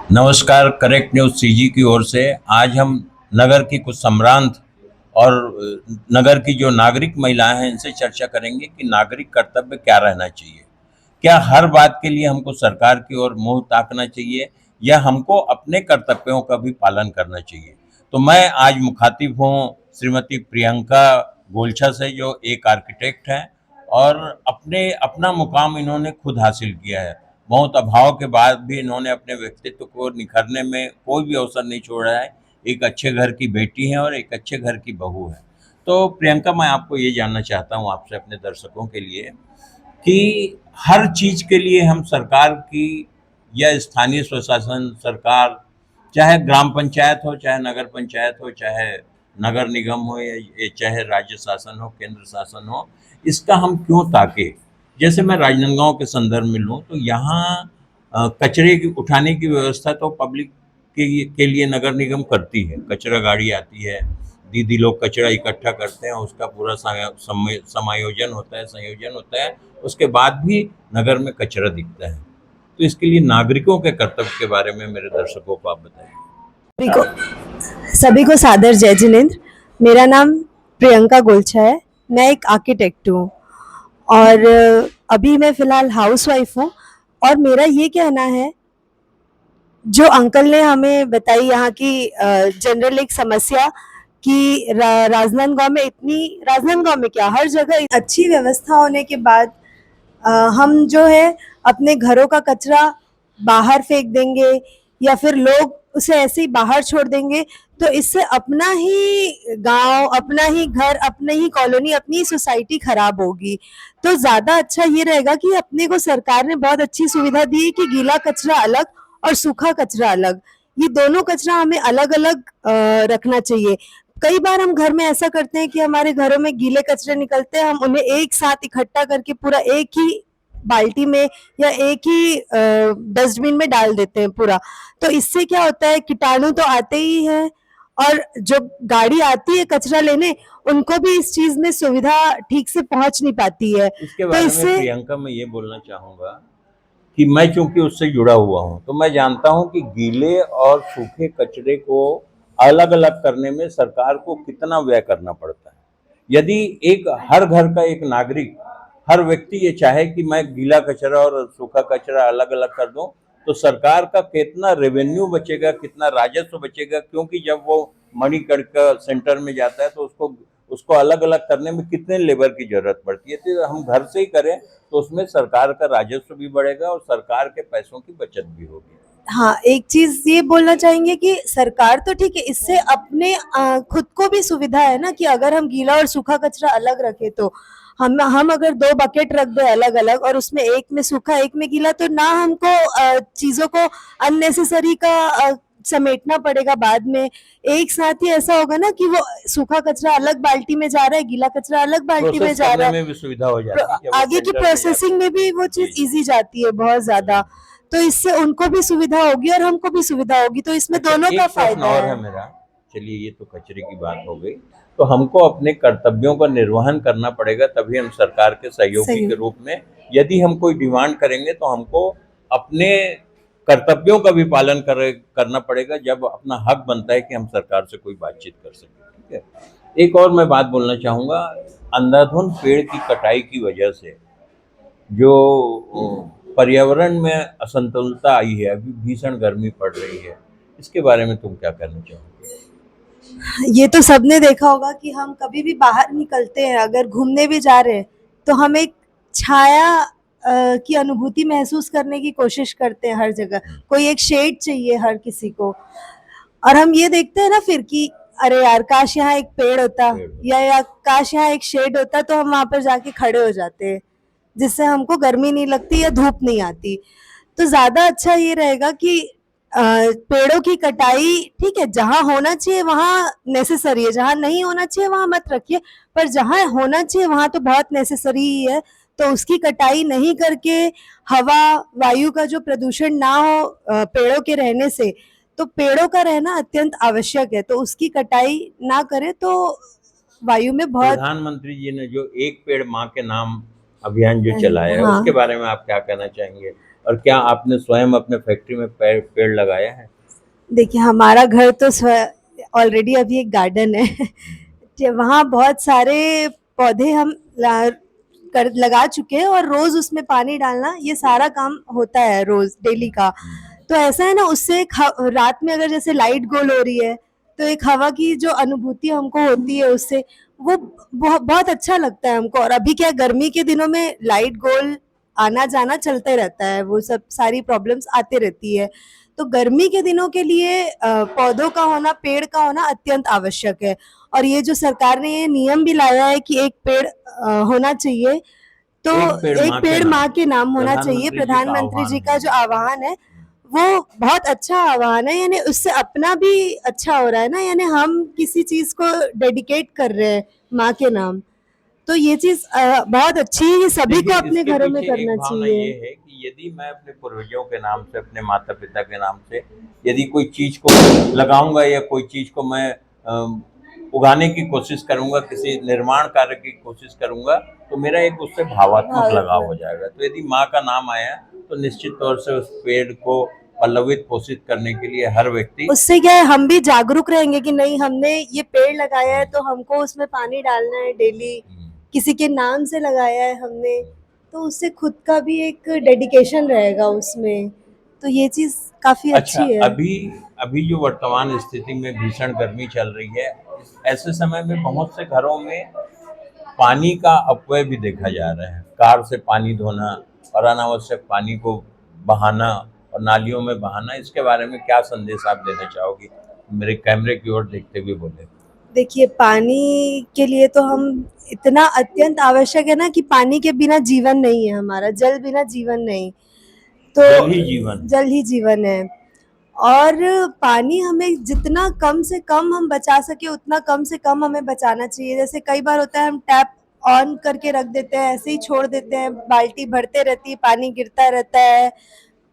नमस्कार। Correct news CG की ओर से आज हम नगर की कुछ सम्भ्रांत और नगर की जो नागरिक महिलाएं हैं इनसे चर्चा करेंगे कि नागरिक कर्तव्य क्या रहना चाहिए। क्या हर बात के लिए हमको सरकार की ओर मुंह ताकना चाहिए या हमको अपने कर्तव्यों का भी पालन करना चाहिए। तो मैं आज मुखातिब हूँ श्रीमती प्रियंका गोलछा से, जो एक आर्किटेक्ट हैं और अपने अपना मुकाम इन्होंने खुद हासिल किया है। बहुत अभाव के बाद भी इन्होंने अपने व्यक्तित्व को निखरने में कोई भी अवसर नहीं छोड़ा है। एक अच्छे घर की बेटी हैं और एक अच्छे घर की बहू है। तो प्रियंका, मैं आपको ये जानना चाहता हूँ आपसे, अपने दर्शकों के लिए, कि हर चीज़ के लिए हम सरकार की या स्थानीय स्वशासन सरकार, चाहे ग्राम पंचायत हो, चाहे नगर पंचायत हो, चाहे नगर निगम हो या चाहे राज्य शासन हो, केंद्र शासन हो, इसका हम क्यों ताके। जैसे मैं राजनांदगांव के संदर्भ में लूँ तो यहाँ कचरे की उठाने की व्यवस्था तो पब्लिक के लिए नगर निगम करती है। कचरा गाड़ी आती है, दीदी लोग कचरा इकट्ठा करते हैं, उसका पूरा समायोजन होता है, संयोजन होता है, उसके बाद भी नगर में कचरा दिखता है। तो इसके लिए नागरिकों के कर्तव्य के बारे में मेरे दर्शकों को आप बताइए। सभी को सभी को सादर जय जिनेंद्र। मेरा नाम प्रियंका गोलछा है। मैं एक आर्किटेक्ट हूँ और अभी मैं फ़िलहाल हाउसवाइफ हूँ। और मेरा ये कहना है, जो अंकल ने हमें बताई यहाँ की जनरल एक समस्या कि राजनांदगांव में राजनांदगांव में क्या, हर जगह अच्छी व्यवस्था होने के बाद हम जो है अपने घरों का कचरा बाहर फेंक देंगे या फिर लोग उसे ऐसे ही बाहर छोड़ देंगे, तो इससे अपना ही गांव, अपना ही घर, अपनी ही कॉलोनी, अपनी ही सोसाइटी खराब होगी। तो ज्यादा अच्छा ये रहेगा कि अपने को सरकार ने बहुत अच्छी सुविधा दी है कि गीला कचरा अलग और सूखा कचरा अलग, ये दोनों कचरा हमें अलग अलग रखना चाहिए। कई बार हम घर में ऐसा करते हैं कि हमारे घरों में गीले कचरे निकलते हैं, हम उन्हें एक साथ इकट्ठा करके पूरा एक ही बाल्टी में या एक ही डस्टबिन में डाल देते हैं पूरा। तो इससे क्या होता है, कीटाणु तो आते ही हैं और जो गाड़ी आती है कचरा लेने, उनको भी इस चीज में सुविधा ठीक से पहुंच नहीं पाती है। इसके तो बारे में इससे प्रियंका मैं ये बोलना चाहूँगा कि मैं चूंकि उससे जुड़ा हुआ हूँ तो मैं जानता हूँ कि गीले और सूखे कचरे को अलग अलग करने में सरकार को कितना व्यय करना पड़ता है। यदि एक हर घर का एक नागरिक, हर व्यक्ति ये चाहे कि मैं गीला कचरा और सूखा कचरा अलग अलग कर दूं, तो सरकार का कितना रेवेन्यू बचेगा, कितना राजस्व बचेगा। क्योंकि जब वो मणिकर्णिका सेंटर में जाता है तो उसको उसको अलग अलग करने में कितने लेबर की जरूरत पड़ती है। तो हम घर से ही करें तो उसमें सरकार का राजस्व भी बढ़ेगा और सरकार के पैसों की बचत भी होगी। हाँ, एक चीज ये बोलना चाहेंगे कि सरकार तो ठीक है, इससे अपने खुद को भी सुविधा है ना, कि अगर हम गीला और सूखा कचरा अलग रखें तो हम अगर 2 बकेट रख दें अलग अलग और उसमें एक में सूखा एक में गीला, तो ना हमको चीजों को अननेसेसरी का समेटना पड़ेगा बाद में। एक साथ ही ऐसा होगा ना कि वो सूखा कचरा अलग बाल्टी में जा रहा है, गीला कचरा अलग बाल्टी में प्रोसेस जा रहा करने है। में भी सुविधा हो जाती है जब वो आगे की सेंटर पे जाते प्रोसेसिंग में भी वो हैं। चीज इजी जाती है बहुत ज्यादा। तो इससे उनको भी सुविधा होगी और हमको भी सुविधा होगी, तो इसमें अच्छा, दोनों का एक प्रश्न फायदा और है। है मेरा। चलिए, ये तो कचरे की बात हो गई। तो हमको अपने कर्तव्यों का निर्वहन करना पड़ेगा, तभी हम सरकार के सहयोगी सही। के रूप में, यदि हम कोई डिमांड करेंगे तो हमको अपने कर्तव्यों का भी पालन करना पड़ेगा, जब अपना हक बनता है कि हम सरकार से कोई बातचीत कर सकें। ठीक है। एक और मैं बात बोलना चाहूँगा। अंधाधुंध पेड़ की कटाई की वजह से जो पर्यावरण में असंतुलता आई है, अभी भीषण गर्मी पड़ रही है, इसके बारे में तुम क्या कहना चाहोगे? ये तो सबने देखा होगा कि हम कभी भी बाहर निकलते हैं, अगर घूमने भी जा रहे हैं, तो हम एक छाया की अनुभूति महसूस करने की कोशिश करते हैं हर जगह। कोई एक शेड चाहिए हर किसी को। और हम ये देखते हैं ना फिर कि अरे यार, काश यहाँ एक पेड़ होता या काश यहाँ एक शेड होता, तो हम वहां पर जाके खड़े हो जाते हैं, जिससे हमको गर्मी नहीं लगती या धूप नहीं आती। तो ज्यादा अच्छा ये रहेगा कि पेड़ों की कटाई ठीक है, जहां होना चाहिए वहां नेसेसरी है, जहां नहीं होना चाहिए वहां मत रखिए, पर जहां होना चाहिए वहां तो बहुत नेसेसरी ही है। तो उसकी कटाई नहीं करके हवा वायु का जो प्रदूषण ना हो पेड़ों के रहने से, तो पेड़ों का रहना अत्यंत आवश्यक है, तो उसकी कटाई ना करे तो वायु में बहुत। प्रधानमंत्री जी ने जो एक पेड़ माँ के नाम अभियान जो चलाया है, हाँ, उसके बारे में आप क्या कहना चाहेंगे? और क्या आपने स्वयं अपने फैक्ट्री में पेड़ लगाया है? देखिए हमारा घर तो ऑलरेडी अभी एक गार्डन है वहाँ बहुत सारे पौधे हम लगा चुके हैं और रोज उसमें पानी डालना ये सारा काम होता है रोज डेली का। तो ऐसा है ना, उससे रात में अगर जैसे लाइट गोल हो रही है तो एक हवा की जो अनुभूति हमको होती है उससे वो बहुत अच्छा लगता है हमको। और अभी क्या गर्मी के दिनों में लाइट गोल आना जाना चलते रहता है, वो सब सारी प्रॉब्लम्स आती रहती है। तो गर्मी के दिनों के लिए पौधों का होना, पेड़ का होना अत्यंत आवश्यक है। और ये जो सरकार ने ये नियम भी लाया है कि एक पेड़ होना चाहिए, तो एक पेड़ माँ के नाम होना चाहिए। प्रधानमंत्री जी का जो आह्वान है वो बहुत अच्छा आह्वान है, यानी उससे अपना भी अच्छा हो रहा है ना, यानी हम किसी चीज को डेडिकेट कर रहे हैं माँ के नाम। तो ये चीज बहुत अच्छी है, ये सभी को अपने घरों में करना चाहिए। ये है कि यदि मैं अपने पूर्वजों के नाम से, अपने माता पिता के नाम से यदि कोई चीज को लगाऊंगा या कोई चीज को मैं उगाने की कोशिश करूंगा, किसी निर्माण कार्य की कोशिश करूंगा, तो मेरा एक उससे भावात्मक लगाव हो जाएगा। तो यदि माँ का नाम आया तो निश्चित तौर से उस पेड़ को पल्लवित पोषित करने के लिए हर व्यक्ति, उससे क्या है हम भी जागरूक रहेंगे कि नहीं हमने ये पेड़ लगाया है तो हमको उसमें पानी डालना है डेली, किसी के नाम से लगाया है हमने, तो उससे खुद का भी एक डेडिकेशन रहेगा उसमें। तो ये चीज काफी अच्छी है। अभी अभी जो वर्तमान स्थिति में भीषण गर्मी चल रही है, ऐसे समय में बहुत से घरों में पानी का अपव्यय भी देखा जा रहा है। कार से पानी धोना और अनावश्यक पानी को बहाना और नालियों में बहाना, इसके बारे में क्या संदेश आप देना चाहोगी? मेरे कैमरे की ओर देखते हुए बोले। देखिए पानी के लिए तो हम इतना अत्यंत आवश्यक है ना कि पानी के बिना जीवन नहीं है हमारा, जल बिना जीवन नहीं। तो जल ही जीवन है। और पानी हमें जितना कम से कम हम बचा सके उतना कम से कम हमें बचाना चाहिए। जैसे कई बार होता है हम टैप ऑन करके रख देते हैं, ऐसे ही छोड़ देते हैं, बाल्टी भरते रहती है, पानी गिरता रहता है,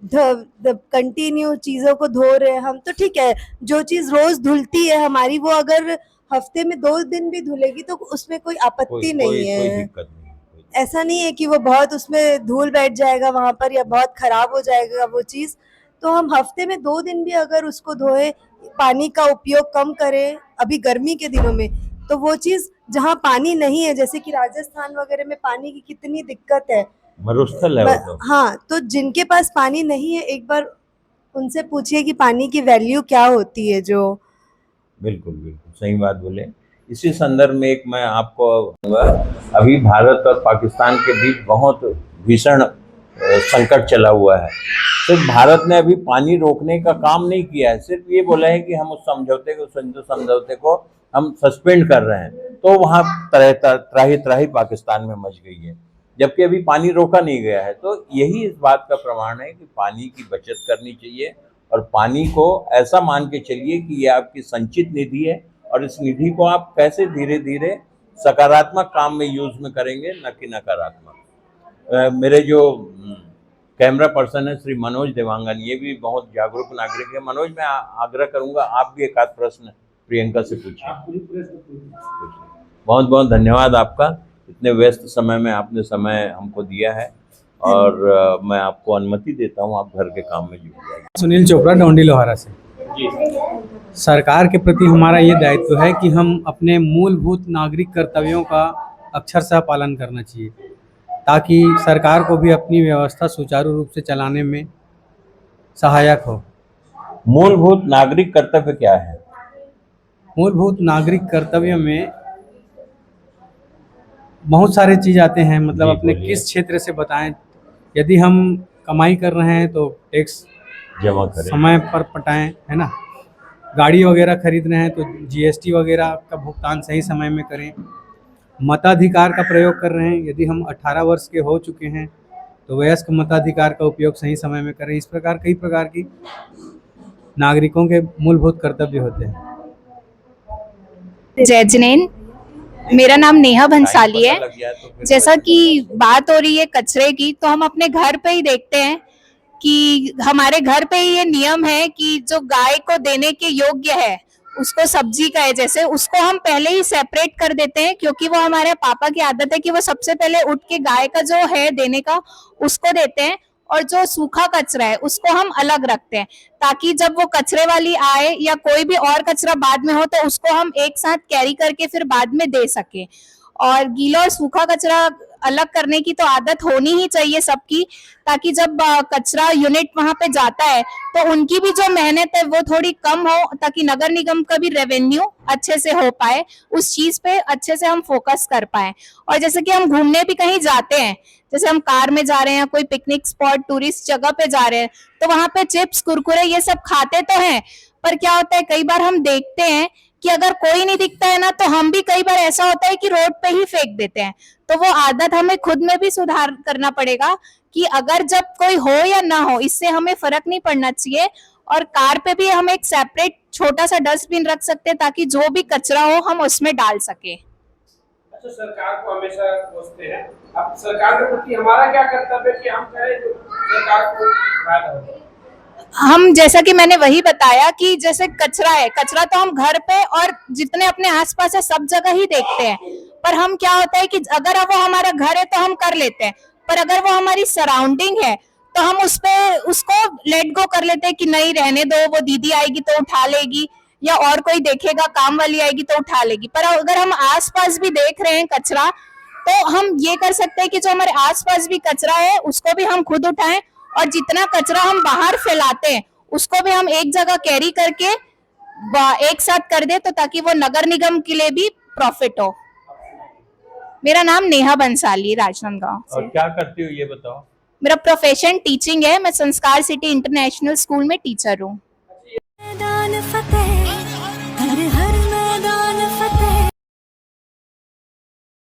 कंटिन्यू चीजों को धो रहे हैं हम, तो ठीक है जो चीज रोज धुलती है हमारी वो अगर हफ्ते में 2 दिन भी धुलेगी तो उसमें कोई आपत्ति नहीं है। कोई दिक्कत नहीं। ऐसा नहीं है कि वो बहुत उसमें धूल बैठ जाएगा वहां पर या बहुत खराब हो जाएगा वो चीज। तो हम हफ्ते में 2 दिन भी अगर उसको धोए, पानी का उपयोग कम करें अभी गर्मी के दिनों में, तो वो चीज जहाँ पानी नहीं है, जैसे कि राजस्थान वगैरह में पानी की कितनी दिक्कत है, मरुस्थल है वो तो। हाँ, तो जिनके पास पानी नहीं है एक बार उनसे पूछिए कि पानी की वैल्यू क्या होती है। जो बिल्कुल बिल्कुल सही बात बोले। इसी संदर्भ में एक मैं आपको अभी भारत और पाकिस्तान के बीच बहुत भीषण संकट चला हुआ है। सिर्फ भारत ने अभी पानी रोकने का काम नहीं किया है, सिर्फ ये बोला है कि हम उस समझौते को हम सस्पेंड कर रहे हैं, तो वहाँ त्राही त्राही पाकिस्तान में मच गई है, जबकि अभी पानी रोका नहीं गया है। तो यही इस बात का प्रमाण है कि पानी की बचत करनी चाहिए और पानी को ऐसा मान के चलिए कि ये आपकी संचित निधि है और इस निधि को आप कैसे धीरे धीरे सकारात्मक काम में यूज में करेंगे, न कि नकारात्मक। मेरे जो कैमरा पर्सन है श्री मनोज देवांगन, ये भी बहुत जागरूक नागरिक है। मनोज, मैं आग्रह करूंगा आप भी एक आध प्रश्न प्रियंका से पूछिए। बहुत बहुत धन्यवाद आपका, इतने व्यस्त समय में आपने समय हमको दिया है और मैं आपको अनुमति देता हूं, आप घर के काम में जुड़ जाइए। सुनील चोपड़ा, डोंडी लोहारा से। सरकार के प्रति हमारा ये दायित्व है कि हम अपने मूलभूत नागरिक कर्तव्यों का अक्षरशः पालन करना चाहिए, ताकि सरकार को भी अपनी व्यवस्था सुचारू रूप से चलाने में सहायक हो। मूलभूत नागरिक कर्तव्य क्या है? मूलभूत नागरिक कर्तव्य में बहुत सारे चीज़ आते हैं, मतलब अपने किस क्षेत्र से बताएं। यदि हम कमाई कर रहे हैं तो टैक्स जमा करें, समय पर पटाएं, है ना। गाड़ी वगैरह खरीद रहे हैं तो जीएसटी वगैरह का भुगतान सही समय में करें। मताधिकार का प्रयोग कर रहे हैं, यदि हम 18 वर्ष के हो चुके हैं तो वयस्क मताधिकार का उपयोग सही समय में करें। इस प्रकार कई प्रकार की नागरिकों के मूलभूत कर्तव्य होते हैं। जय जिनेंद्र, मेरा नाम नेहा भंसाली है। जैसा कि बात हो रही है कचरे की, तो हम अपने घर पे ही देखते हैं कि हमारे घर पे ही ये नियम है कि जो गाय को देने के योग्य है उसको सब्जी का है, जैसे उसको हम पहले ही सेपरेट कर देते हैं, क्योंकि वो हमारे पापा की आदत है कि वो सबसे पहले उठ के गाय का जो है देने का उसको देते हैं और जो सूखा कचरा है उसको हम अलग रखते हैं, ताकि जब वो कचरे वाली आए या कोई भी और कचरा बाद में हो तो उसको हम एक साथ कैरी करके फिर बाद में दे सके। और गीला और सूखा कचरा अलग करने की तो आदत होनी ही चाहिए सबकी, ताकि जब कचरा यूनिट वहां पे जाता है तो उनकी भी जो मेहनत है वो थोड़ी कम हो, ताकि नगर निगम का भी रेवेन्यू अच्छे से हो पाए, उस चीज पे अच्छे से हम फोकस कर पाए। और जैसे कि हम घूमने भी कहीं जाते हैं, जैसे हम कार में जा रहे हैं, कोई पिकनिक स्पॉट टूरिस्ट जगह पे जा रहे हैं, तो वहां पे चिप्स कुरकुरे ये सब खाते तो हैं, पर क्या होता है कई बार हम देखते हैं कि अगर कोई नहीं दिखता है ना, तो हम भी कई बार ऐसा होता है कि रोड पे ही फेंक देते हैं। तो वो आदत हमें खुद में भी सुधार करना पड़ेगा कि अगर जब कोई हो या ना हो, इससे हमें फर्क नहीं पड़ना चाहिए। और कार पे भी हम एक सेपरेट छोटा सा डस्टबिन रख सकते हैं, ताकि जो भी कचरा हो हम उसमें डाल सके। अच्छा, सरकार को हमेशा कोसते हैं, अब सरकार के प्रति हमारा क्या कर्तव्य है कि हम करें जो सरकार को फायदा हो? हम जैसा कि मैंने वही बताया कि जैसे कचरा है, कचरा तो हम घर पे और जितने अपने आसपास है सब जगह ही देखते हैं, पर हम क्या होता है कि अगर वो हमारा घर है तो हम कर लेते हैं, पर अगर वो हमारी सराउंडिंग है तो हम उसको लेट गो कर लेते हैं कि नहीं रहने दो, वो दीदी आएगी तो उठा लेगी, या और कोई देखेगा, काम वाली आएगी तो उठा लेगी। पर अगर हम आसपास भी देख रहे हैं कचरा, तो हम ये कर सकते हैं कि जो हमारे आसपास भी कचरा है उसको भी हम खुद उठाएं, और जितना कचरा हम बाहर फैलाते हैं उसको भी हम एक जगह कैरी करके एक साथ कर दे, तो ताकि वो नगर निगम के लिए भी प्रॉफिट हो। मेरा नाम नेहा बंसाली, राजनांदगांव से। और क्या करती हो ये बताओ? मेरा प्रोफेशन टीचिंग है, मैं संस्कार सिटी इंटरनेशनल स्कूल में टीचर हूँ। मैदान फतेह हर हर